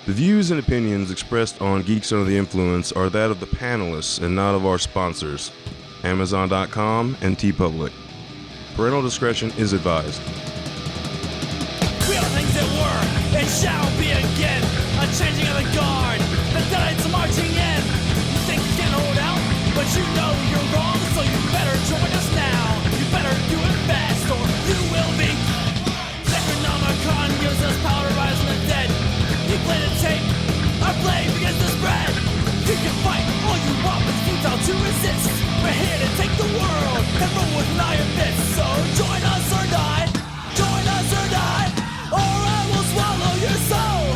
The views and opinions expressed on Geeks Under the Influence are that of the panelists and not of our sponsors, Amazon.com and TeePublic. Parental discretion is advised. We are things that were and shall be again. A changing of the guard, the deadites marching in. You think you can hold out, but you know you're wrong, so you better join us now. You better do it fast, or you will be. Necronomicon gives us power to rise from the dead. You play the tape, our blade begins to spread. You can fight all you want, but it's futile to resist. We're here to take the world and rule with an iron fist. So join us or die, join us or die, or I will swallow your soul.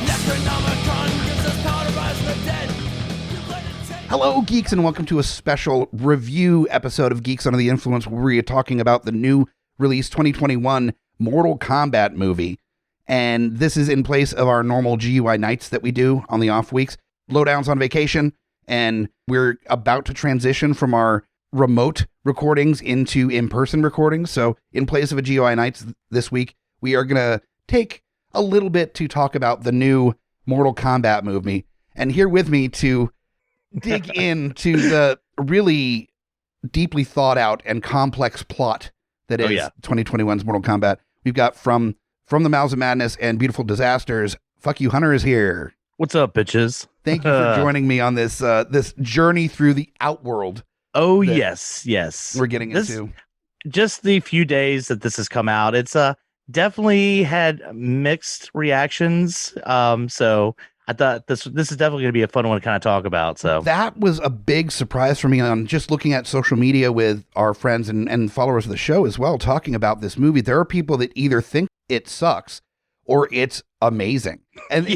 Necronomicon gives us power to rise from the dead. Hello, geeks, and welcome to a special review episode of Geeks Under the Influence, where we are talking about the new release 2021 Mortal Kombat movie. And this is in place of our normal GUI nights that we do on the off weeks. Lowdown's on vacation, and we're about to transition from our remote recordings into in-person recordings. So in place of a GUI nights this week, we are going to take a little bit to talk about the new Mortal Kombat movie. And here with me to dig into the really deeply thought out and complex plot that is 2021's Mortal Kombat, we've got from the Mouths of Madness and Beautiful Disasters, Fuck You Hunter is here. What's up, bitches? Thank you for joining me on this this journey through the outworld. Oh, yes. We're getting into. Just the few days that this has come out, it's definitely had mixed reactions. So I thought this is definitely going to be a fun one to kind of talk about. So that was a big surprise for me on just looking at social media with our friends and followers of the show as well, talking about this movie. There are people that either think it sucks or it's amazing. And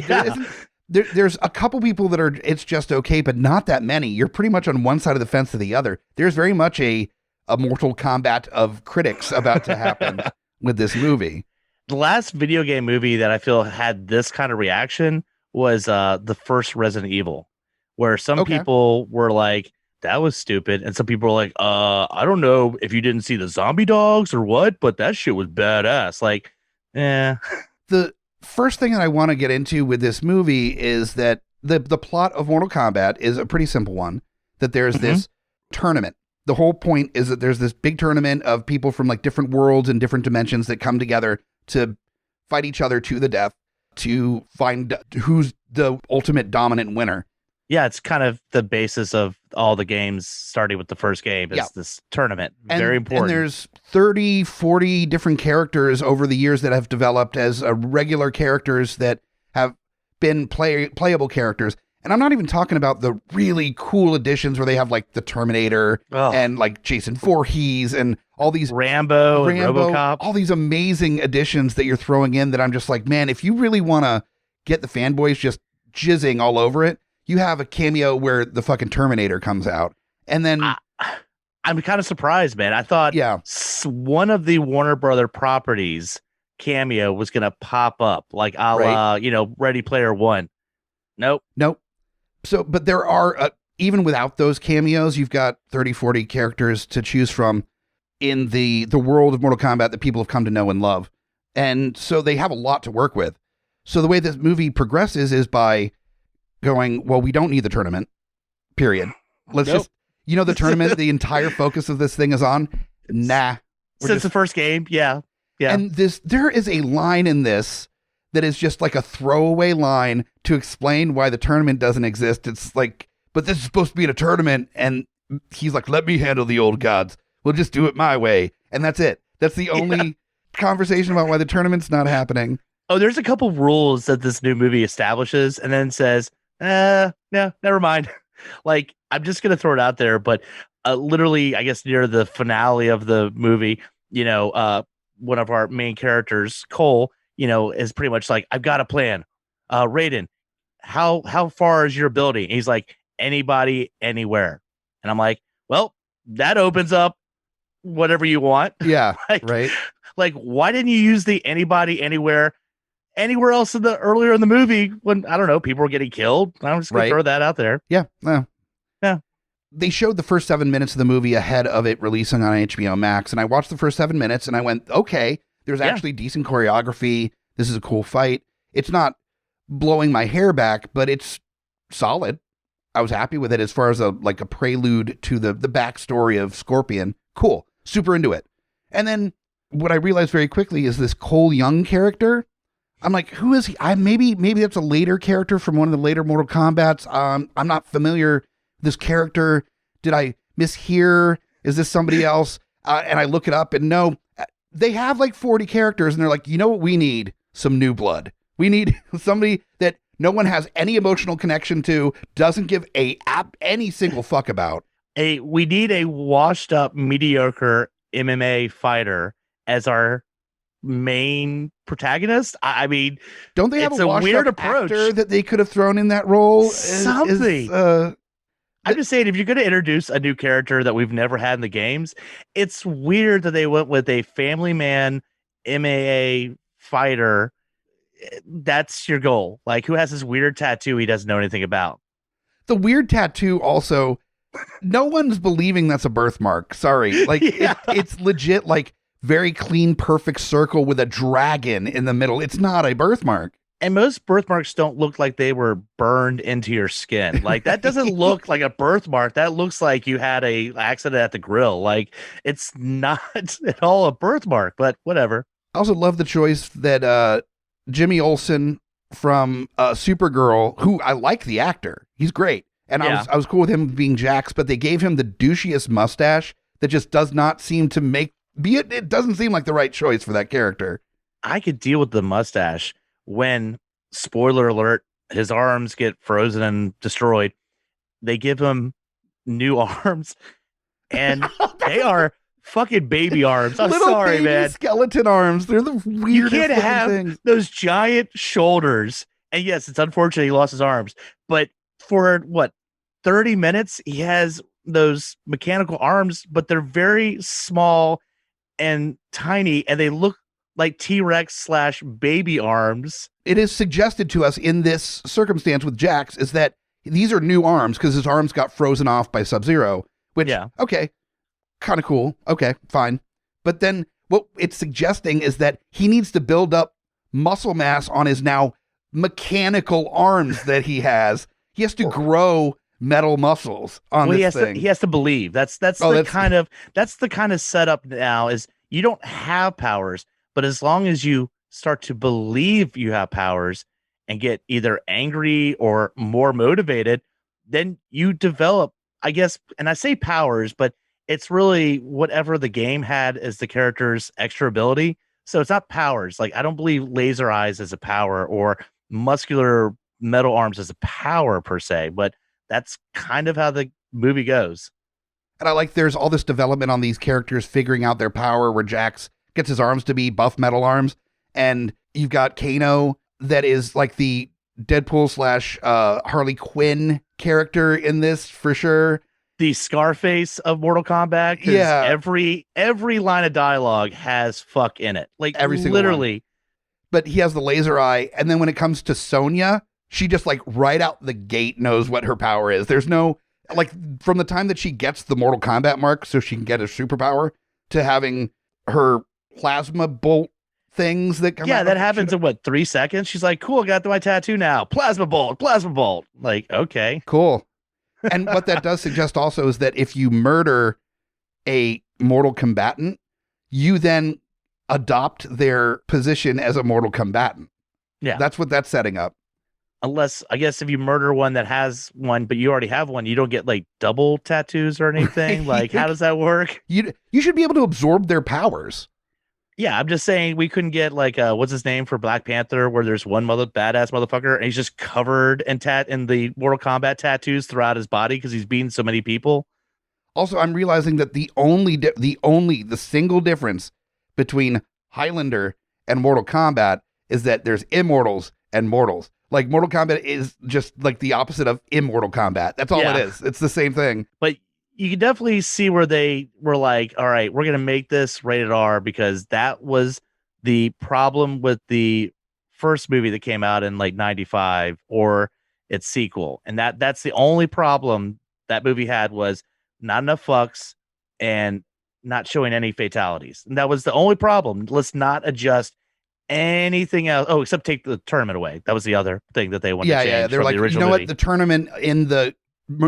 there's a couple people that are, it's just okay, but not that many. You're pretty much on one side of the fence to the other. There's very much a Mortal Kombat of critics about to happen with this movie. The last video game movie that I feel had this kind of reaction was the first Resident Evil, where some people were like, that was stupid. And some people were like, I don't know if you didn't see the zombie dogs or what, but that shit was badass. Like, The first thing that I want to get into with this movie is that the plot of Mortal Kombat is a pretty simple one, that there's this tournament. The whole point is that there's this big tournament of people from like different worlds and different dimensions that come together to fight each other to the death to find who's the ultimate dominant winner. Yeah, it's kind of the basis of all the games, starting with the first game, is this tournament. Very important. And there's 30, 40 different characters over the years that have developed as regular characters that have been playable characters. And I'm not even talking about the really cool additions where they have like the Terminator and like Jason Voorhees and all these Rambo and RoboCop. All these amazing additions that you're throwing in that I'm just like, man, if you really want to get the fanboys just jizzing all over it, you have a cameo where the fucking Terminator comes out. And then I'm kind of surprised, man. I thought one of the Warner Brother properties cameo was going to pop up like a la, Ready Player One. Nope. So, but there are, even without those cameos, you've got 30, 40 characters to choose from in the world of Mortal Kombat that people have come to know and love. And so they have a lot to work with. So the way this movie progresses is by going, well, we don't need the tournament, period. Let's just, the tournament, the entire focus of this thing is on, Since the first game, yeah. And there is a line in this that is just like a throwaway line to explain why the tournament doesn't exist. It's like, but this is supposed to be in a tournament, and he's like, let me handle the old gods. We'll just do it my way. And that's it. That's the only conversation about why the tournament's not happening. Oh, there's a couple rules that this new movie establishes and then says, no, never mind. Like, I'm just going to throw it out there, but literally, I guess near the finale of the movie, one of our main characters, Cole, is pretty much like, I've got a plan. Raiden, how far is your building? And he's like, anybody, anywhere. And I'm like, well, that opens up whatever you want. Yeah, right. Like, why didn't you use the anybody, anywhere else earlier in the movie when, I don't know, people were getting killed? I'm just going to throw that out there. Yeah. No. Yeah. They showed the first 7 minutes of the movie ahead of it releasing on HBO Max. And I watched the first 7 minutes and I went, okay, there's actually decent choreography. This is a cool fight. It's not blowing my hair back, but it's solid. I was happy with it as far as a prelude to the backstory of Scorpion. Cool. Super into it. And then what I realized very quickly is this Cole Young character. I'm like, who is he? Maybe that's a later character from one of the later Mortal Kombats. I'm not familiar with this character. Did I mishear? Is this somebody else? And I look it up, and no, they have like 40 characters, and they're like, you know what we need? Some new blood. We need somebody that no one has any emotional connection to, doesn't give any single fuck about. We need a washed up, mediocre MMA fighter as our main protagonist. I mean, don't they have it's a weird up approach actor that they could have thrown in that role? Something. I'm just saying, if you're going to introduce a new character that we've never had in the games, it's weird that they went with a family man MMA fighter. That's your goal. Like, who has this weird tattoo he doesn't know anything about? The weird tattoo also, no one's believing that's a birthmark. Sorry. Like, it's legit, like, very clean, perfect circle with a dragon in the middle. It's not a birthmark. And most birthmarks don't look like they were burned into your skin. Like, that doesn't look like a birthmark. That looks like you had a accident at the grill. Like, it's not at all a birthmark, but whatever. I also love the choice that Jimmy Olsen from Supergirl, who I like the actor. He's great. And I was cool with him being Jax, but they gave him the douchiest mustache that just does not seem to it doesn't seem like the right choice for that character. I could deal with the mustache when, spoiler alert, his arms get frozen and destroyed. They give him new arms, and they are fucking baby arms. I'm Little sorry, baby man. Skeleton arms. They're the weirdest You can't have things. those giant shoulders. And yes, it's unfortunate he lost his arms, but for 30 minutes, he has those mechanical arms, but they're very small and tiny, and they look like T-Rex / baby arms. It is suggested to us in this circumstance with Jax is that these are new arms because his arms got frozen off by Sub-Zero, which, okay, kind of cool. Okay, fine. But then what it's suggesting is that he needs to build up muscle mass on his now mechanical arms that he has. He has to grow metal muscles on this thing. He has to believe. That's the kind of setup now is you don't have powers, but as long as you start to believe you have powers and get either angry or more motivated, then you develop, I guess, and I say powers, but it's really whatever the game had as the character's extra ability. So it's not powers. Like, I don't believe laser eyes as a power or muscular metal arms as a power per se, but that's kind of how the movie goes. And I like there's all this development on these characters figuring out their power, where Jax gets his arms to be buff metal arms. And you've got Kano that is like the Deadpool / Harley Quinn character in this for sure. The Scarface of Mortal Kombat. Yeah. Every line of dialogue has fuck in it. Like, every single literally. One. But he has the laser eye. And then when it comes to Sonya, she just like right out the gate knows what her power is. There's no, like, from the time that she gets the Mortal Kombat mark so she can get a superpower to having her plasma bolt things that come out. Yeah, that happens in 3 seconds? She's like, cool, I got my tattoo now. Plasma bolt. Like, okay. Cool. And what that does suggest also is that if you murder a mortal combatant, you then adopt their position as a mortal combatant. Yeah. That's what that's setting up. Unless, I guess, if you murder one that has one, but you already have one, you don't get like double tattoos or anything. Right. Like, how does that work? You should be able to absorb their powers. Yeah, I'm just saying we couldn't get like what's his name for Black Panther, where there's one badass motherfucker and he's just covered in the Mortal Kombat tattoos throughout his body because he's beaten so many people. Also, I'm realizing that the single difference between Highlander and Mortal Kombat is that there's immortals and mortals. Like, Mortal Kombat is just like the opposite of Immortal Kombat. That's all it is. It's the same thing. But you can definitely see where they were like, all right, we're going to make this rated R, because that was the problem with the first movie that came out in like 95 or its sequel. And that's the only problem that movie had, was not enough fucks and not showing any fatalities. And that was the only problem. Let's not adjust anything else. Oh, except take the tournament away. That was the other thing that they wanted to change. Yeah. They're from like, the you original know movie. what? The tournament in the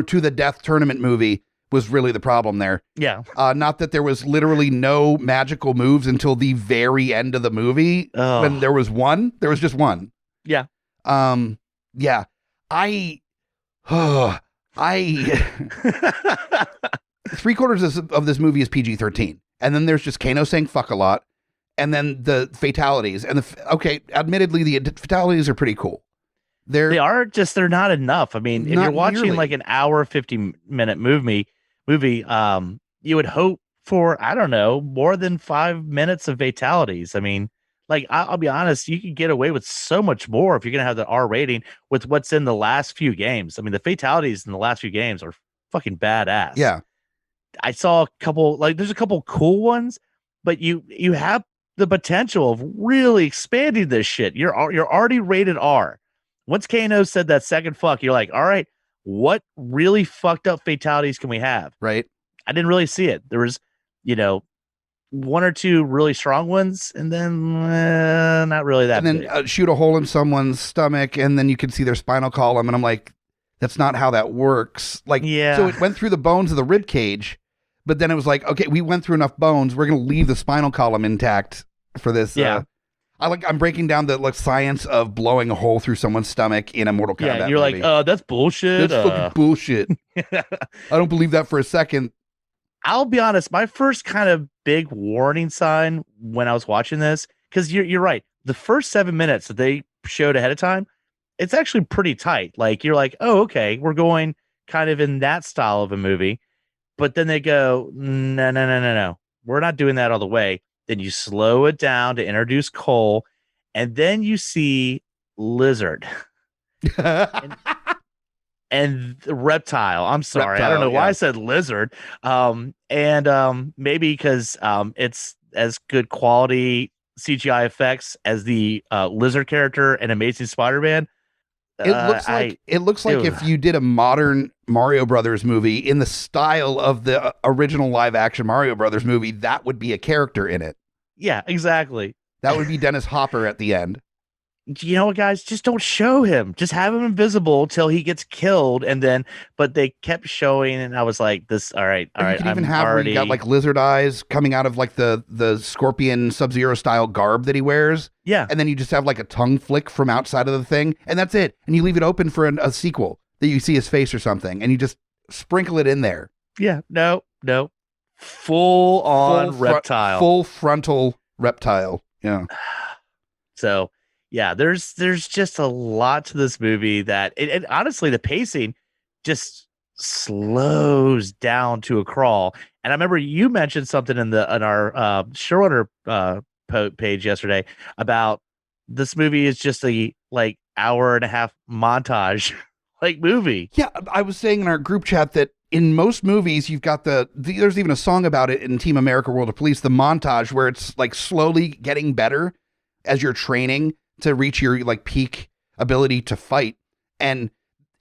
To the Death tournament movie was really the problem there. Yeah. Not that there was literally no magical moves until the very end of the movie. Oh. When there was just one. Yeah. Yeah. I 3/4 of this movie is PG-13. And then there's just Kano saying fuck a lot. And then the fatalities. And admittedly, the fatalities are pretty cool. They're not enough. I mean, if Not you're watching nearly. like an hour, 50-minute movie, you would hope for, I don't know, more than 5 minutes of fatalities. I mean, like, I'll be honest, you could get away with so much more if you're going to have the R rating with what's in the last few games. I mean, the fatalities in the last few games are fucking badass. Yeah. I saw a couple, like, there's a couple cool ones, but you have the potential of really expanding this shit. You're already rated R. Once Kano said that second fuck, you're like, all right, what really fucked up fatalities can we have? Right. I didn't really see it. There was, one or two really strong ones, and then not really that. And then shoot a hole in someone's stomach, and then you can see their spinal column. And I'm like, that's not how that works. Like, Yeah. So it went through the bones of the rib cage, but then it was like, okay, we went through enough bones. We're going to leave the spinal column intact for this. Yeah. I'm breaking down the science of blowing a hole through someone's stomach in a Mortal Kombat Yeah, you're movie. like, that's bullshit. That's fucking bullshit. I don't believe that for a second. I'll be honest, my first kind of big warning sign when I was watching this, because you're right, the first 7 minutes that they showed ahead of time, it's actually pretty tight. Like, you're like, oh, okay, we're going kind of in that style of a movie. But then they go, no, we're not doing that all the way. Then you slow it down to introduce Cole, and then you see Lizard and Reptile. I'm sorry, I don't know why I said Lizard. Maybe because it's as good quality CGI effects as the Lizard character in Amazing Spider-Man. It looks like if you did a modern Mario Brothers movie in the style of the original live action Mario Brothers movie, that would be a character in it. Yeah, exactly. That would be Dennis Hopper at the end. You know what, guys? Just don't show him. Just have him invisible till he gets killed, but they kept showing, and I was like, "This, all right." You could even have where you got like lizard eyes coming out of like the Scorpion Sub-Zero style garb that he wears. Yeah, and then you just have like a tongue flick from outside of the thing, and that's it. And you leave it open for a sequel that you see his face or something, and you just sprinkle it in there. Yeah, no, full on reptile, full frontal reptile. Yeah. So. Yeah, there's just a lot to this movie that it honestly, the pacing just slows down to a crawl. And I remember you mentioned something in our showrunner page yesterday about this movie is just a like hour and a half montage like movie. Yeah, I was saying in our group chat that in most movies you've got there's even a song about it in Team America World of Police, the montage where it's like slowly getting better as you're training to reach your like peak ability to fight. And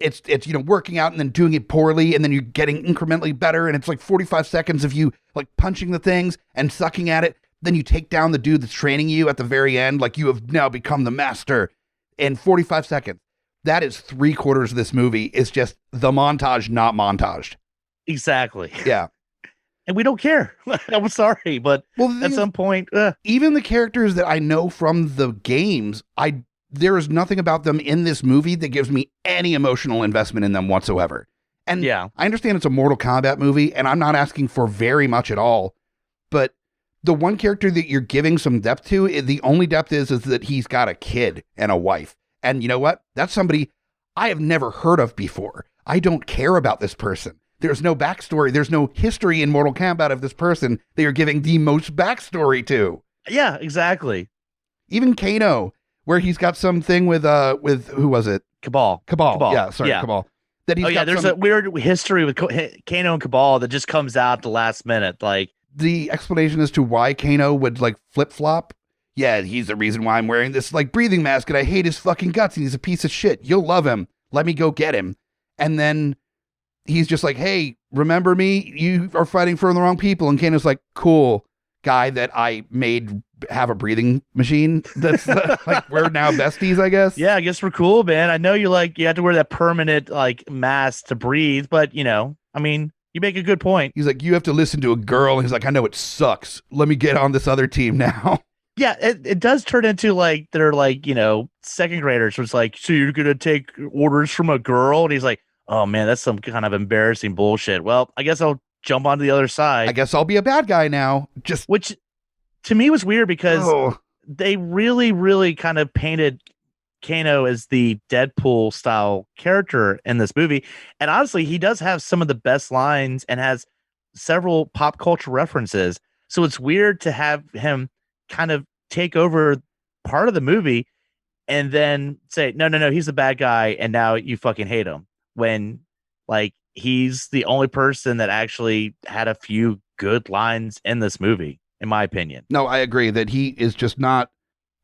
it's working out and then doing it poorly, and then you're getting incrementally better, and it's like 45 seconds of you like punching the things and sucking at it. Then you take down the dude that's training you at the very end, like you have now become the master in 45 seconds. That is 3/4 of this movie is just the montage not montaged. Exactly. Yeah. And we don't care. I'm sorry, but at some point, even the characters that I know from the games, there is nothing about them in this movie that gives me any emotional investment in them whatsoever. And yeah, I understand it's a Mortal Kombat movie, and I'm not asking for very much at all. But the one character that you're giving some depth to, the only depth is that he's got a kid and a wife. And you know what? That's somebody I have never heard of before. I don't care about this person. There's no backstory. There's no history in Mortal Kombat of this person they are giving the most backstory to. Yeah, exactly. Even Kano, where he's got something with who was it? Cabal. Yeah, sorry, yeah. Cabal. That he's there's a weird history with Kano and Cabal that just comes out at the last minute. Like the explanation as to why Kano would like flip flop. Yeah, he's the reason why I'm wearing this like breathing mask, and I hate his fucking guts, and he's a piece of shit. You'll love him. Let me go get him. And then he's just like, hey, remember me? You are fighting for the wrong people. And Kano's like, cool, guy that I made have a breathing machine. That's like, we're now besties, I guess. Yeah, I guess we're cool, man. I know you have to wear that permanent like mask to breathe, but I mean, you make a good point. He's like, you have to listen to a girl. And he's like, I know it sucks. Let me get on this other team now. Yeah, it does turn into like they're like, second graders was like, so you're going to take orders from a girl? And he's like, oh man, that's some kind of embarrassing bullshit. Well, I guess I'll jump onto the other side. I guess I'll be a bad guy now. Which to me was weird because they really, really kind of painted Kano as the Deadpool style character in this movie. And honestly, he does have some of the best lines and has several pop culture references. So it's weird to have him kind of take over part of the movie and then say, no, he's the bad guy. And now you fucking hate him, when like he's the only person that actually had a few good lines in this movie, in my opinion. No, I agree that he is just not,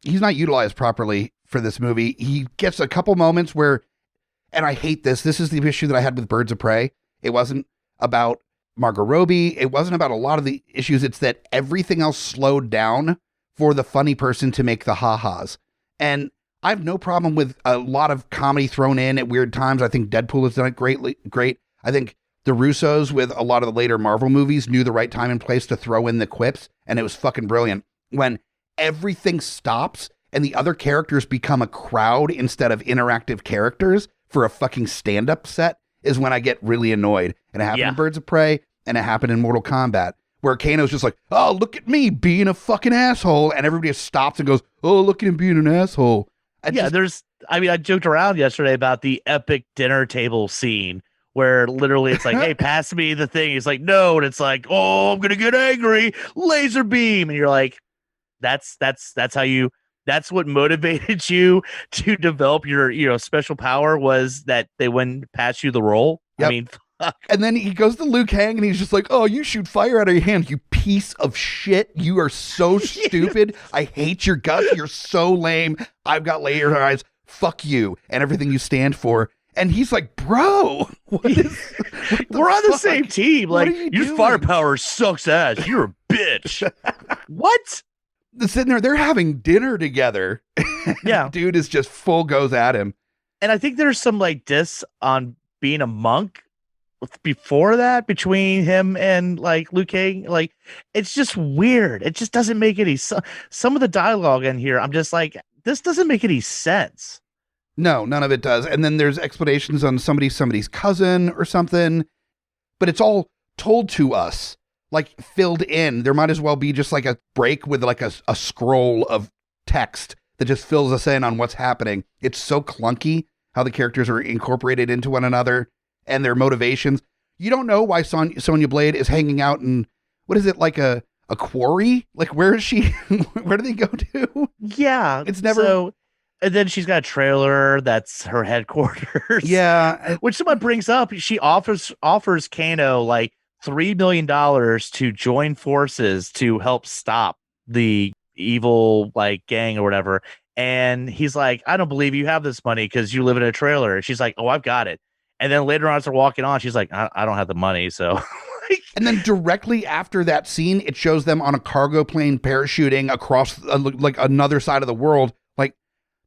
he's not utilized properly for this movie. He gets a couple moments where, and I hate this is the issue that I had with Birds of Prey. It wasn't about Margot Robbie. It wasn't about a lot of the issues. It's that everything else slowed down for the funny person to make the ha-has. And I have no problem with a lot of comedy thrown in at weird times. I think Deadpool has done it great. I think the Russos with a lot of the later Marvel movies knew the right time and place to throw in the quips, and it was fucking brilliant. When everything stops and the other characters become a crowd instead of interactive characters for a fucking stand-up set is when I get really annoyed. And it happened in Birds of Prey, and it happened in Mortal Kombat, where Kano's just like, oh, look at me being a fucking asshole. And everybody just stops and goes, oh, look at him being an asshole. I joked around yesterday about the epic dinner table scene where literally it's like, hey, pass me the thing. He's like, no. And it's like, oh, I'm going to get angry. Laser beam. And you're like, that's what motivated you to develop your, special power, was that they wouldn't pass you the roll. Yep. I mean, fuck. And then he goes to Liu Kang and he's just like, oh, you shoot fire out of your hand, you piece of shit. You are so stupid. I hate your guts. You're so lame. I've got laser eyes. Fuck you and everything you stand for. And he's like, bro, we're on the same team. Like, your firepower sucks ass. You're a bitch. What? Sitting there, they're having dinner together. Yeah. Dude is just full goes at him. And I think there's some like diss on being a monk before that between him and like Liu Kang. Like, it's just weird. It just doesn't make any some of the dialogue in here. I'm just like, this doesn't make any sense. No, none of it does. And then there's explanations on somebody's cousin or something, but it's all told to us, like filled in. There might as well be just like a break with like a scroll of text that just fills us in on what's happening. It's so clunky how the characters are incorporated into one another and their motivations. You don't know why Sonya Blade is hanging out in, what is it, like a quarry? Like, where is she? Where do they go to? Yeah. It's never... So, and then she's got a trailer that's her headquarters. Yeah. Which someone brings up. She offers Kano like $3 million to join forces to help stop the evil like gang or whatever. And he's like, I don't believe you have this money because you live in a trailer. And she's like, oh, I've got it. And then later on, as they're walking on, she's like, I don't have the money. So, and then directly after that scene, it shows them on a cargo plane parachuting across like another side of the world. Like,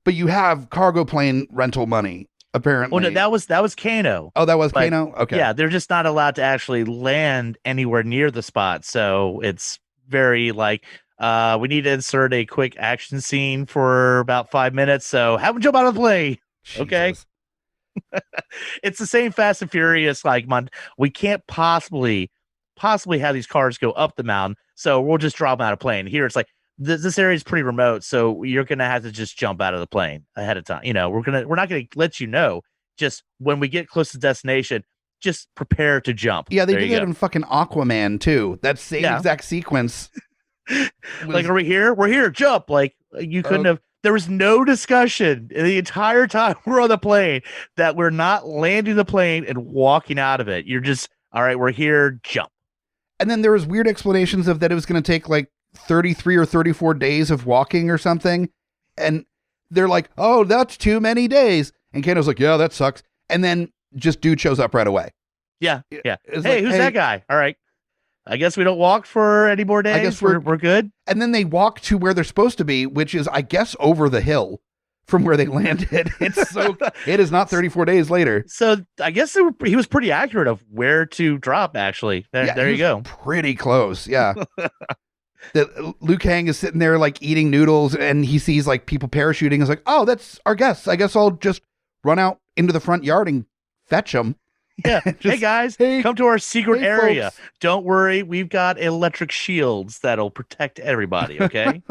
but you have cargo plane rental money, apparently. Well, no, that was Kano. Oh, that was Kano? Okay. Yeah, they're just not allowed to actually land anywhere near the spot. So it's very like, we need to insert a quick action scene for about 5 minutes. So have them jump out of the plane. Jesus. Okay. It's the same Fast and Furious. Like, we can't possibly have these cars go up the mountain. So we'll just drop them out of plane. Here it's like, this area is pretty remote. So you're going to have to just jump out of the plane ahead of time. We're not going to let you know. Just when we get close to destination, just prepare to jump. Yeah, they did that in fucking Aquaman too. That same exact sequence. Like, are we here? We're here. Jump. Like, you couldn't have. There was no discussion the entire time we're on the plane that we're not landing the plane and walking out of it. You're just, all right, we're here. Jump. And then there was weird explanations of that it was going to take like 33 or 34 days of walking or something. And they're like, oh, that's too many days. And Kano's like, yeah, that sucks. And then just dude shows up right away. Yeah. Yeah. It's hey, like, who's that guy? All right. I guess we don't walk for any more days. I guess we're good. And then they walk to where they're supposed to be, which is, I guess, over the hill from where they landed. It is not 34 days later. So I guess he was pretty accurate of where to drop. Actually, there you go. Pretty close. Yeah. That Liu Kang is sitting there like eating noodles, and he sees like people parachuting. He's like, "Oh, that's our guests. I guess I'll just run out into the front yard and fetch them." Yeah. Hey guys, come to our secret area. Folks. Don't worry, we've got electric shields that'll protect everybody. Okay.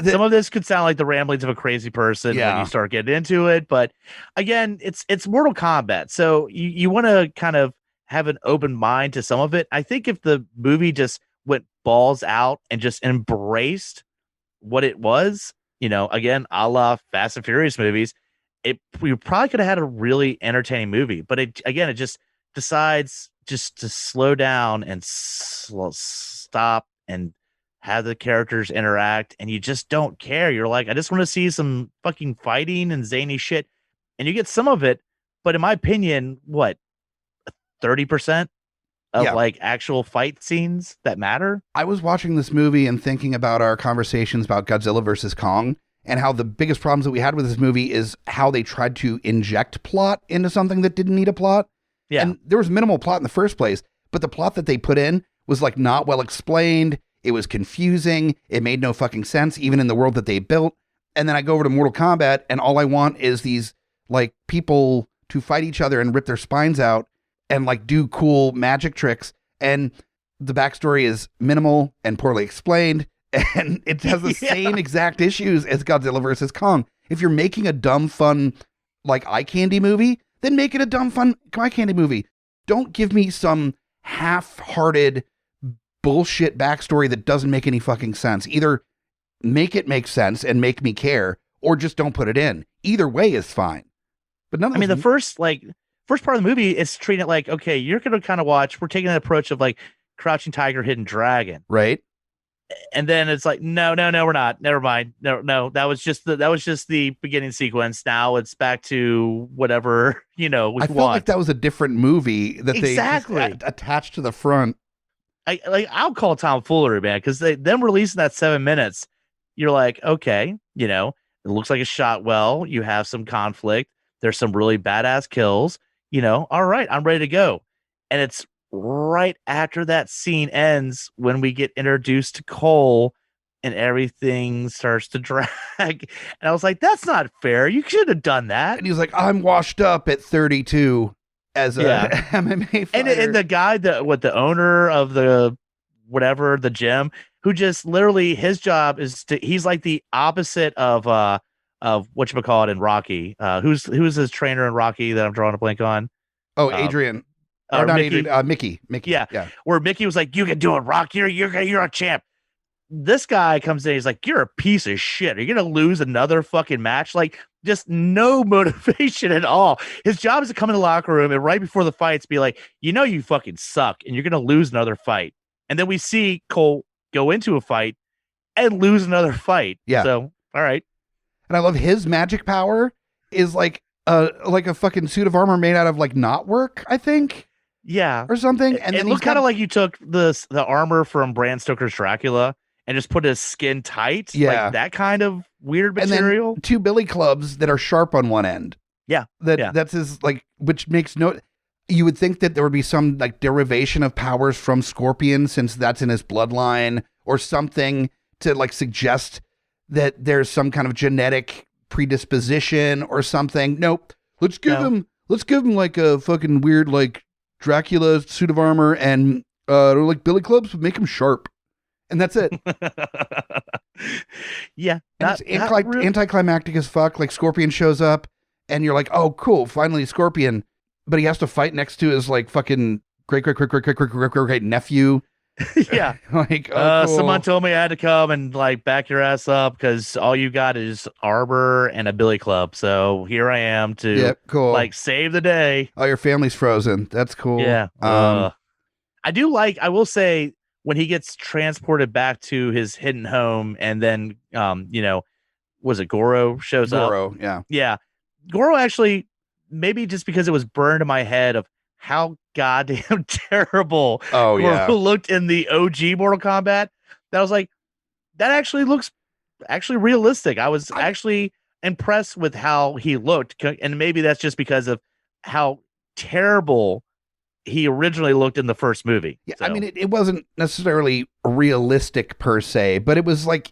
Some of this could sound like the ramblings of a crazy person when you start getting into it, but again, it's Mortal Kombat, so you want to kind of have an open mind to some of it. I think if the movie just went balls out and just embraced what it was, again, a la Fast and Furious movies, we probably could have had a really entertaining movie. But it just decides just to slow down and stop and have the characters interact, and you just don't care. You're like, I just want to see some fucking fighting and zany shit, and you get some of it. But in my opinion, 30% of like actual fight scenes that matter. I was watching this movie and thinking about our conversations about Godzilla versus Kong, and how the biggest problems that we had with this movie is how they tried to inject plot into something that didn't need a plot. Yeah. And there was minimal plot in the first place, but the plot that they put in was like not well explained. It was confusing. It made no fucking sense, even in the world that they built. And then I go over to Mortal Kombat, and all I want is these like people to fight each other and rip their spines out and like do cool magic tricks. And the backstory is minimal and poorly explained. And it has the same exact issues as Godzilla versus Kong. If you're making a dumb, fun, like eye candy movie, then make it a dumb, fun eye candy movie. Don't give me some half-hearted bullshit backstory that doesn't make any fucking sense. Either make it make sense and make me care, or just don't put it in. Either way is fine. But none of the first part of the movie is treating it like, okay, you're going to kind of watch, we're taking an approach of like Crouching Tiger, Hidden Dragon. Right. And then it's like, no, we're not. Never mind. No. That was just the beginning sequence. Now it's back to whatever, I felt like that was a different movie that they attached to the front. I'll call tomfoolery, man, because them releasing that 7 minutes, you're like, okay, it looks like it's shot well. You have some conflict. There's some really badass kills. All right, I'm ready to go. And it's right after that scene ends when we get introduced to Cole and everything starts to drag. And I was like, that's not fair. You should have done that. And he was like, I'm washed up at 32 as a MMA fighter. And the guy, the owner of the gym, who just literally his job is he's like the opposite of whatchamacallit in Rocky. Who's his trainer in Rocky that I'm drawing a blank on? Oh, Adrian. Or not Mickey. Adrian, Mickey. Yeah. Where Mickey was like, you can do it, Rock. You're a champ. This guy comes in, he's like, you're a piece of shit. Are you going to lose another fucking match? Like, just no motivation at all. His job is to come in the locker room and right before the fights be like, you fucking suck and you're going to lose another fight. And then we see Cole go into a fight and lose another fight. Yeah. So, all right. And I love his magic power is like a fucking suit of armor made out of like knotwork, I think. Yeah. Or something. And it looked kind of like you took the armor from Bram Stoker's Dracula and just put his skin tight. Yeah. Like that kind of weird material. And then 2 billy clubs that are sharp on one end. Yeah. That's his, like, which makes you would think that there would be some like derivation of powers from Scorpion since that's in his bloodline or something to like suggest that there's some kind of genetic predisposition or something. Nope. Let's give him like a fucking weird, like, Dracula suit of armor and like billy clubs, but make him sharp, and that's it. Yeah, it's anticlimactic as fuck. Like Scorpion shows up, and you're like, oh, cool, finally Scorpion, but he has to fight next to his like fucking great nephew. Yeah, like cool. Someone told me I had to come and like back your ass up because all you got is armor and a billy club. So here I am to like save the day. Oh, your family's frozen. That's cool. Yeah. I will say when he gets transported back to his hidden home and then was it Goro shows up? Yeah. Yeah. Goro actually, maybe just because it was burned in my head of how goddamn terrible Oh, yeah. looked in the OG Mortal Kombat, that I was like, that actually looks actually realistic. I was actually impressed with how he looked, and maybe that's just because of how terrible he originally looked in the first movie. Yeah, So, I mean, it wasn't necessarily realistic per se, but it was like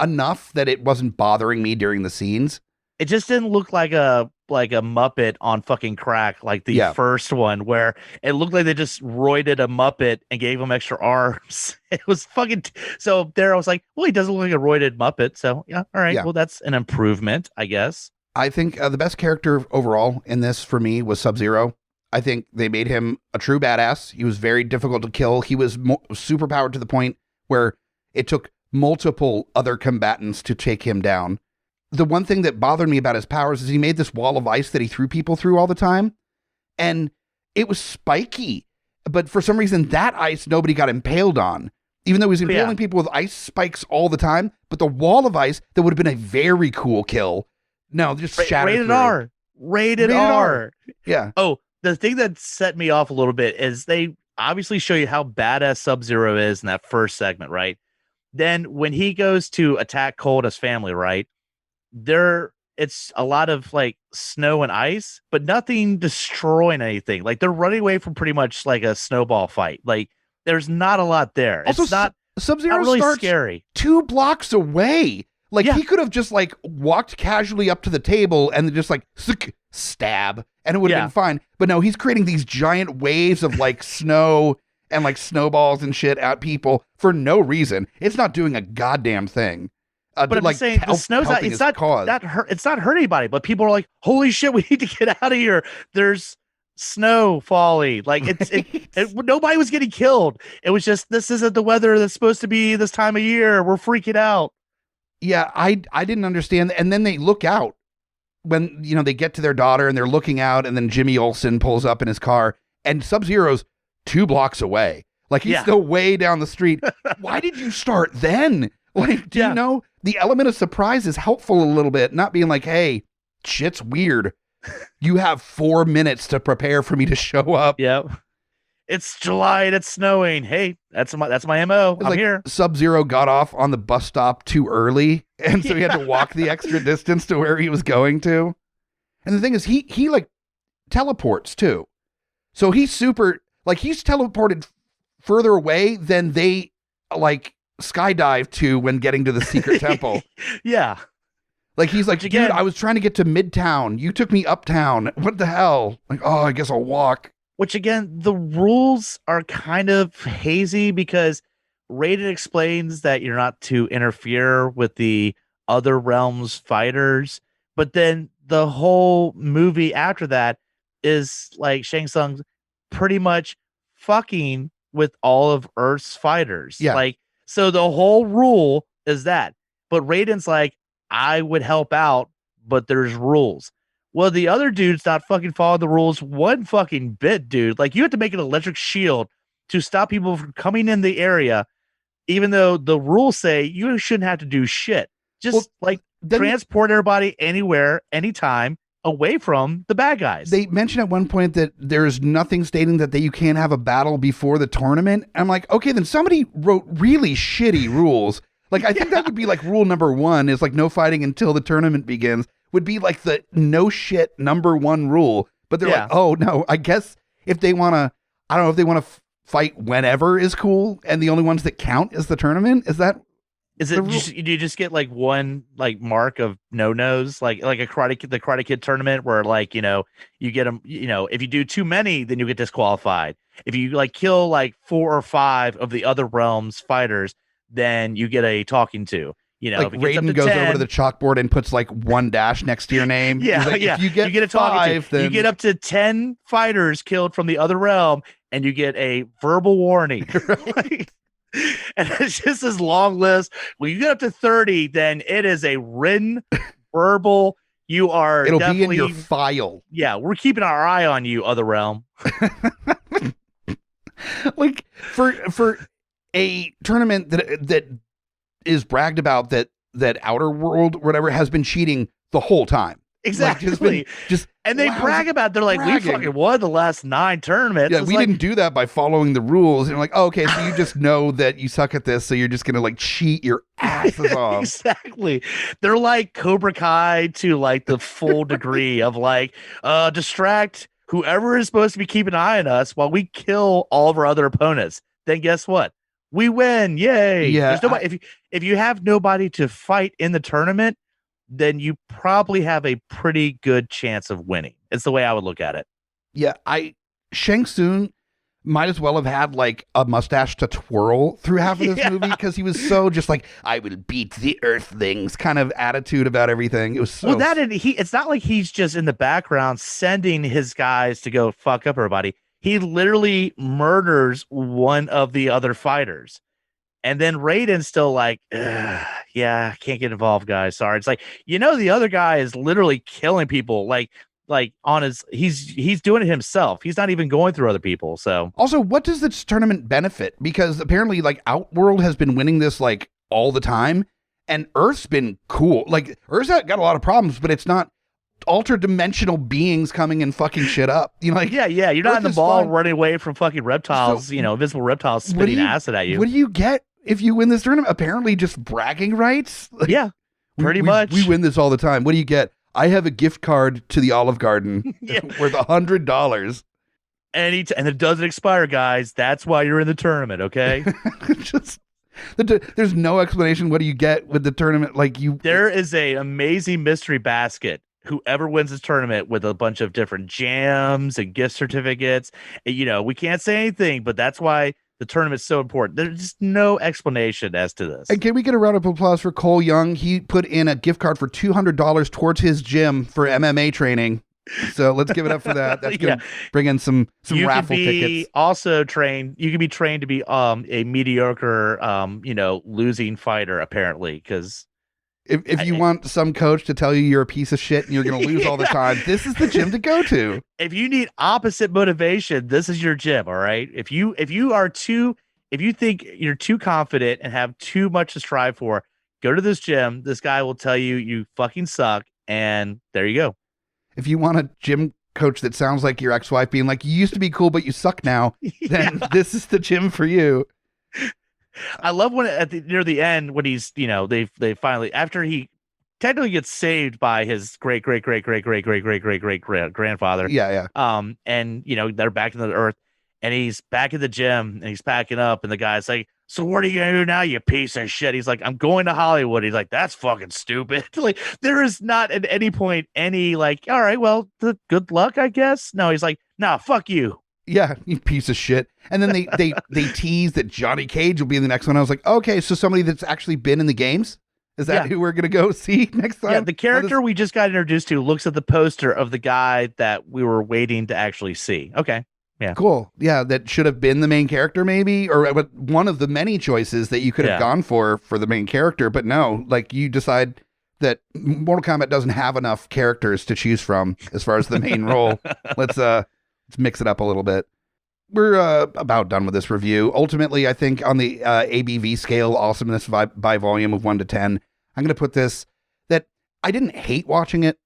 enough that it wasn't bothering me during the scenes. it just didn't look like a Muppet on fucking crack like the first one, where it looked like they just roided a Muppet and gave him extra arms. It was fucking so there I was like, well, he doesn't look like a roided Muppet, so yeah, all right, well, that's an improvement, I guess. I think the best character overall in this for me was Sub-Zero. I think they made him a true badass. He was very difficult to kill. He was super powered to the point where it took multiple other combatants to take him down. The one thing that bothered me about his powers is he made this wall of ice that he threw people through all the time. And it was spiky. But for some reason, that ice nobody got impaled on. Even though he was impaling people with ice spikes all the time. But the wall of ice, that would have been a very cool kill. No, just shattered Rated through. R. Rated R. Yeah. Oh, the thing that set me off a little bit is they obviously show you how badass Sub-Zero is in that first segment, right? Then when he goes to attack Cole and his family, right? It's a lot of like snow and ice, but nothing destroying anything. Like they're running away from pretty much like a snowball fight. Like there's not a lot there. Also, it's not Sub-Zero really starts scary. 2 blocks away. Like he could have just like walked casually up to the table and just like stab and it would have been fine. But no, he's creating these giant waves of like snow and like snowballs and shit at people for no reason. It's not doing a goddamn thing. But I'm just saying the snow's not, it's not hurt anybody, but people are like, holy shit, we need to get out of here. There's snow falling. Like nobody was getting killed. It was just, this isn't the weather that's supposed to be this time of year. We're freaking out. Yeah, I didn't understand. And then they look out when, they get to their daughter and they're looking out and then Jimmy Olsen pulls up in his car and Sub-Zero's 2 blocks away. Like he's still way down the street. Why did you start then? Like, do you know the element of surprise is helpful a little bit, not being like, hey, shit's weird. You have 4 minutes to prepare for me to show up. Yep. It's July and it's snowing. Hey, that's my MO. I'm here. Sub-Zero got off on the bus stop too early, and so he had to walk the extra distance to where he was going to. And the thing is, he like teleports too. So he's super, like he's teleported further away than they like skydive to when getting to the secret temple. Yeah. Like he's like, dude, I was trying to get to Midtown. You took me uptown. What the hell? Like, oh, I guess I'll walk. Which again, the rules are kind of hazy because Raiden explains that you're not to interfere with the other realms fighters, but then the whole movie after that is like Shang Tsung's pretty much fucking with all of Earth's fighters. Yeah. Like, so the whole rule is that, but Raiden's like, I would help out, but there's rules. Well, the other dude's not fucking following the rules one fucking bit, dude. Like, you have to make an electric shield to stop people from coming in the area, even though the rules say you shouldn't have to do shit. Just transport everybody anywhere, anytime, away from the bad guys. They mentioned at one point that there's nothing stating that you can't have a battle before the tournament. I'm like, okay, then somebody wrote really shitty rules. Like, I think that would be like rule number 1 is like no fighting until the tournament begins. Would be like the no shit number 1 rule. But they're like, oh no, I guess if they want to, I don't know if they want to fight whenever is cool. And the only ones that count is the tournament. Is it do you just get like one like mark of no-nos, like the Karate Kid tournament where like, you get them, if you do too many, then you get disqualified. If you like kill like 4 or 5 of the other realms fighters, then you get a talking to. Like if Raiden goes 10, over to the chalkboard and puts like 1 dash next to your name. Like, if you get a talking 5, to. then you get up to 10 fighters killed from the other realm, and you get a verbal warning. Right? And it's just this long list. When you get up to 30, then it is a written verbal. It'll be in your file. Yeah, we're keeping our eye on you, other realm. Like for a tournament that is bragged about that Outer World or whatever has been cheating the whole time. Exactly. And they brag about, they're like, we fucking won the last 9 tournaments. Yeah, we didn't do that by following the rules. And you're like, oh, okay, so you just know that you suck at this, so you're just gonna like cheat your asses off. Exactly. They're like Cobra Kai to like the full degree of like distract whoever is supposed to be keeping an eye on us while we kill all of our other opponents. Then guess what? We win. Yay. Yeah. There's nobody, if you have nobody to fight in the tournament, then you probably have a pretty good chance of winning. It's the way I would look at it. Yeah, Shang Tsung might as well have had like a mustache to twirl through half of this movie, because he was so just like, I will beat the Earthlings kind of attitude about everything. It was so... Well, it's not like he's just in the background sending his guys to go fuck up everybody. He literally murders one of the other fighters. And then Raiden's still like, yeah, can't get involved, guys. Sorry. It's like, the other guy is literally killing people. Like on his, he's doing it himself. He's not even going through other people. So also, what does this tournament benefit? Because apparently like Outworld has been winning this like all the time, and Earth's been cool. Like Earth's got a lot of problems, but it's not ultra-dimensional beings coming and fucking shit up. You're you're not in the ball running away from fucking reptiles, invisible reptiles spitting acid at you. What do you get if you win this tournament? Apparently just bragging rights. Like, yeah, pretty much. We win this all the time. What do you get? I have a gift card to the Olive Garden worth $100. And it doesn't expire, guys. That's why you're in the tournament, okay? There's no explanation. What do you get with the tournament? There is a amazing mystery basket. Whoever wins this tournament with a bunch of different jams and gift certificates. And, we can't say anything, but that's why the tournament's so important. There's just no explanation as to this. And can we get a round of applause for Cole Young? He put in a gift card for $200 towards his gym for MMA training. So let's give it up for that. That's going to bring in some raffle tickets. Also trained. You can be trained to be a mediocre, losing fighter, apparently, because if you want some coach to tell you you're a piece of shit and you're going to lose all the time, this is the gym to go to. If you need opposite motivation, this is your gym. All right. If you think you're too confident and have too much to strive for, go to this gym. This guy will tell you you fucking suck, and there you go. If you want a gym coach that sounds like your ex-wife being like, you used to be cool, but you suck now, then this is the gym for you. I love when near the end, when he's, they finally, after he technically gets saved by his great grandfather. Yeah. And they're back in the Earth, and he's back in the gym, and he's packing up, and the guy's like, so what are you gonna do now, you piece of shit? He's like, I'm going to Hollywood. He's like, that's fucking stupid. Like, there is not at any point any like, all right, well, good luck, I guess. No, he's like, nah, fuck you. Yeah, you piece of shit. And then they tease that Johnny Cage will be in the next one. I was like, okay, so somebody that's actually been in the games? Is that who we're going to go see next time? Yeah, the character we just got introduced to looks at the poster of the guy that we were waiting to actually see. Okay. Yeah. Cool. Yeah, that should have been the main character maybe, or one of the many choices that you could have gone for the main character. But no, like you decide that Mortal Kombat doesn't have enough characters to choose from as far as the main role. Let's mix it up a little bit. We're about done with this review. Ultimately, I think on the ABV scale, awesomeness by volume of 1 to 10, I'm going to put this that I didn't hate watching it.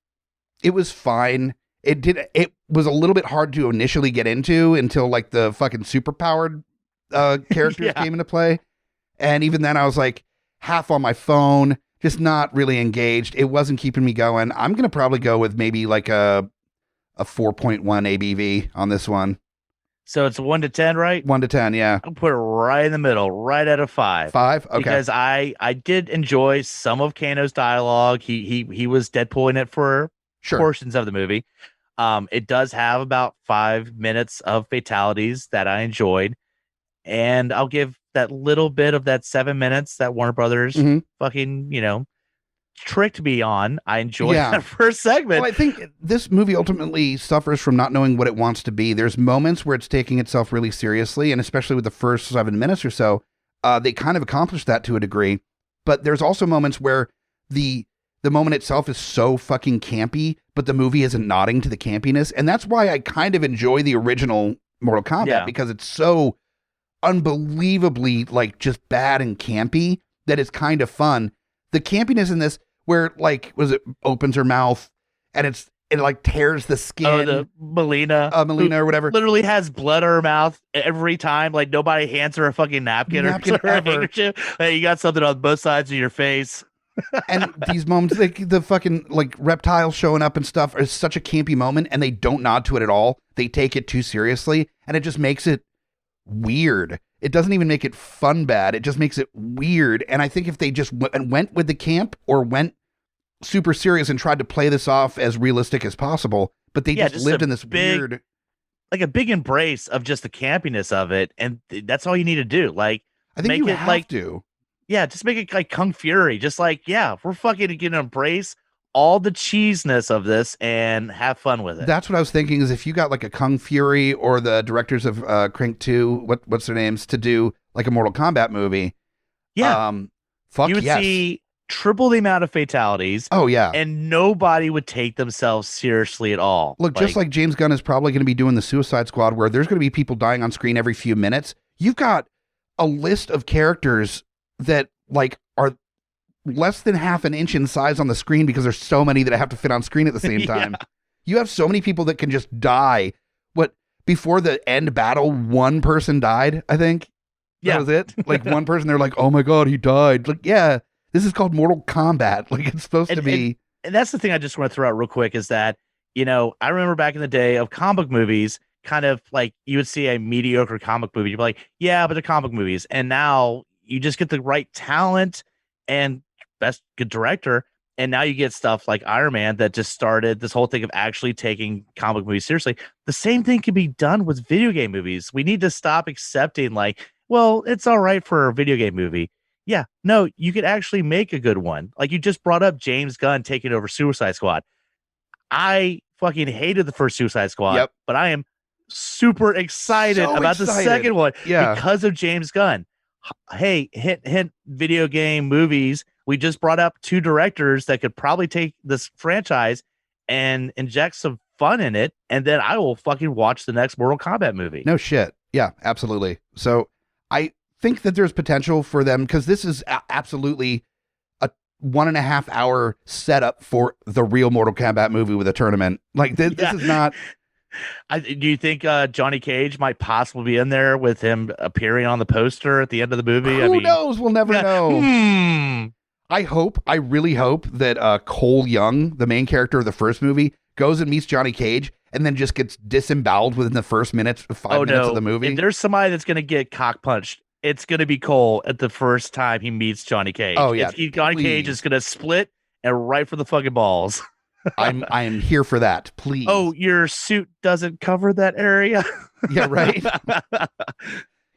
It was fine. It was a little bit hard to initially get into until like the fucking super powered characters came into play. And even then I was like half on my phone, just not really engaged. It wasn't keeping me going. I'm going to probably go with maybe like a 4.1 ABV on this one. So it's 1 to 10, right? 1 to 10, yeah. I'll put it right in the middle, right at a 5. 5? Okay. Because I did enjoy some of Kano's dialogue. He was Deadpooling it for portions of the movie. It does have about 5 minutes of fatalities that I enjoyed. And I'll give that little bit of that 7 minutes that Warner Brothers fucking, tricked me on. I enjoyed that first segment. Well, I think this movie ultimately suffers from not knowing what it wants to be. There's moments where it's taking itself really seriously, and especially with the first 7 minutes or so, they kind of accomplished that to a degree. But there's also moments where the moment itself is so fucking campy, but the movie isn't nodding to the campiness. And that's why I kind of enjoy the original Mortal Kombat, because it's so unbelievably like just bad and campy that it's kind of fun. The campiness in this, where like, was it opens her mouth and it like tears the skin. Oh, the Melina. Melina or whatever. Literally has blood on her mouth every time. Like nobody hands her a fucking napkin or a handkerchief. Hey, you got something on both sides of your face. And these moments, like the fucking like reptiles showing up and stuff, is such a campy moment, and they don't nod to it at all. They take it too seriously, and it just makes it weird. It doesn't even make it fun bad. It just makes it weird. And I think if they just went with the camp or went super serious and tried to play this off as realistic as possible, but they just lived in this weird, like a big embrace of just the campiness of it, and that's all you need to do. Like, I think you have to. Yeah, just make it like Kung Fury. Just like, yeah, we're fucking gonna embrace all the cheesiness of this and have fun with it. That's what I was thinking, is if you got like a Kung Fury or the directors of Crank 2, what's their names, to do like a Mortal Kombat movie. Yeah. You would see triple the amount of fatalities. Oh, yeah. And nobody would take themselves seriously at all. Look, just like James Gunn is probably going to be doing the Suicide Squad, where there's going to be people dying on screen every few minutes. You've got a list of characters that like are less than half an inch in size on the screen because there's so many that have to fit on screen at the same time. Yeah. You have so many people that can just die. Before the end battle, one person died, I think. That was it. Like one person, they're like, oh my God, he died. Like, yeah, this is called Mortal Kombat. Like, it's supposed to be. And that's the thing I just want to throw out real quick, is that, you know, I remember back in the day of comic movies, kind of like you would see a mediocre comic movie. You'd be like, yeah, but they're comic movies. And now you just get the right talent and best good director. And now you get stuff like Iron Man that just started this whole thing of actually taking comic movies seriously. The same thing can be done with video game movies. We need to stop accepting like, well, it's all right for a video game movie. Yeah, no, you could actually make a good one. Like you just brought up James Gunn taking over Suicide Squad. I fucking hated the first Suicide Squad, but I am super excited about the second one because of James Gunn. Hey, hint, video game movies. We just brought up two directors that could probably take this franchise and inject some fun in it, and then I will fucking watch the next Mortal Kombat movie. No shit. Yeah, absolutely. So I think that there's potential for them, because this is absolutely a 1.5 hour setup for the real Mortal Kombat movie with a tournament. Like this is not. Do you think Johnny Cage might possibly be in there with him appearing on the poster at the end of the movie? Who knows? We'll never know. I really hope that Cole Young, the main character of the first movie, goes and meets Johnny Cage and then just gets disemboweled within the first 5 minutes of the movie. If there's somebody that's going to get cock punched, it's going to be Cole at the first time he meets Johnny Cage. Oh, yeah. Johnny Cage is going to split and right for the fucking balls. I'm here for that, please. Oh, your suit doesn't cover that area? Yeah, right? You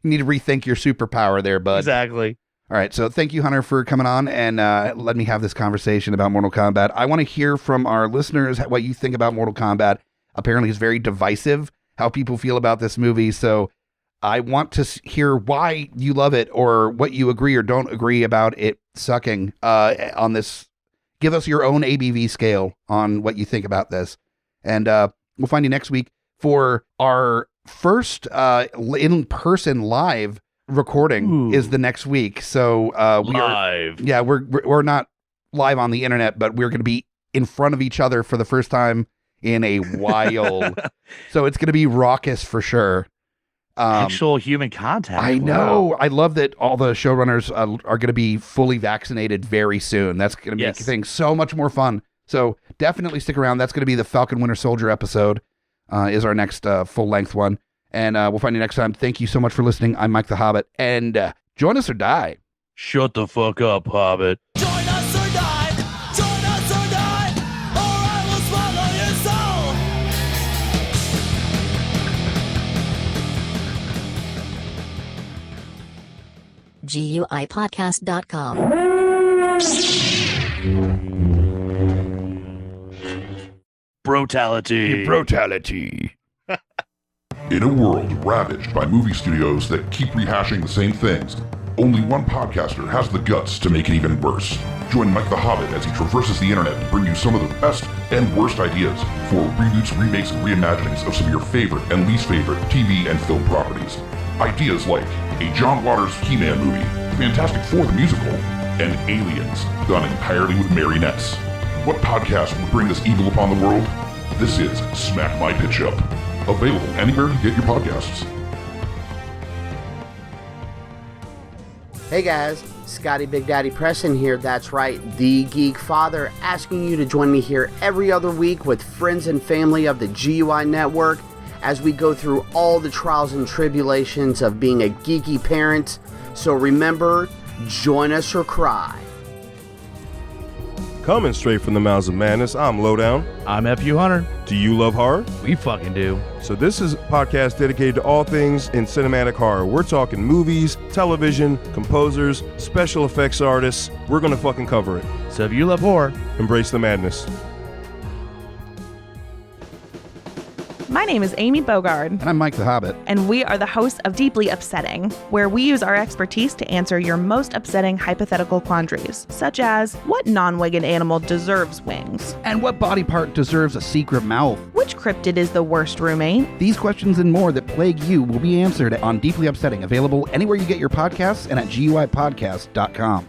need to rethink your superpower there, bud. Exactly. All right, so thank you, Hunter, for coming on and let me have this conversation about Mortal Kombat. I want to hear from our listeners what you think about Mortal Kombat. Apparently, it's very divisive how people feel about this movie, so I want to hear why you love it or what you agree or don't agree about it sucking on this. Give us your own ABV scale on what you think about this. And we'll find you next week for our first in-person live recording. Is the next week. So we're not live on the internet, but we're going to be in front of each other for the first time in a while. So it's going to be raucous for sure. Actual human contact. I know. Wow. I love that all the showrunners are going to be fully vaccinated very soon. That's going to make things so much more fun. So definitely stick around. That's going to be the Falcon Winter Soldier episode is our next full-length one. And we'll find you next time. Thank you so much for listening. I'm Mike the Hobbit. And join us or die. Shut the fuck up, Hobbit. Join us or die. Join us or die. Or I will swallow your soul. GUIPodcast.com. Brutality. In a world ravaged by movie studios that keep rehashing the same things, only one podcaster has the guts to make it even worse. Join Mike the Hobbit as he traverses the internet to bring you some of the best and worst ideas for reboots, remakes, and reimaginings of some of your favorite and least favorite TV and film properties. Ideas like a John Waters He-Man movie, Fantastic Four the musical, and Aliens, done entirely with marionettes. What podcast would bring this evil upon the world? This is Smack My Pitch Up. Available anywhere you get your podcasts. Hey guys, Scotty Big Daddy Preston here. That's right, the Geek Father, asking you to join me here every other week with friends and family of the GUI Network as we go through all the trials and tribulations of being a geeky parent. So remember, join us or cry. Coming straight from the mouths of madness, I'm Lowdown. I'm F.U. Hunter. Do you love horror? We fucking do. So this is a podcast dedicated to all things in cinematic horror. We're talking movies, television, composers, special effects artists. We're gonna fucking cover it. So if you love horror, Embrace the madness. My name is Amy Bogard, And I'm Mike the Hobbit. and we are the hosts of Deeply Upsetting, where we use our expertise to answer your most upsetting hypothetical quandaries, such as what non-winged animal deserves wings? And what body part deserves a secret mouth? Which cryptid is the worst roommate? These questions and more that plague you will be answered on Deeply Upsetting, available anywhere you get your podcasts and at GUIPodcast.com.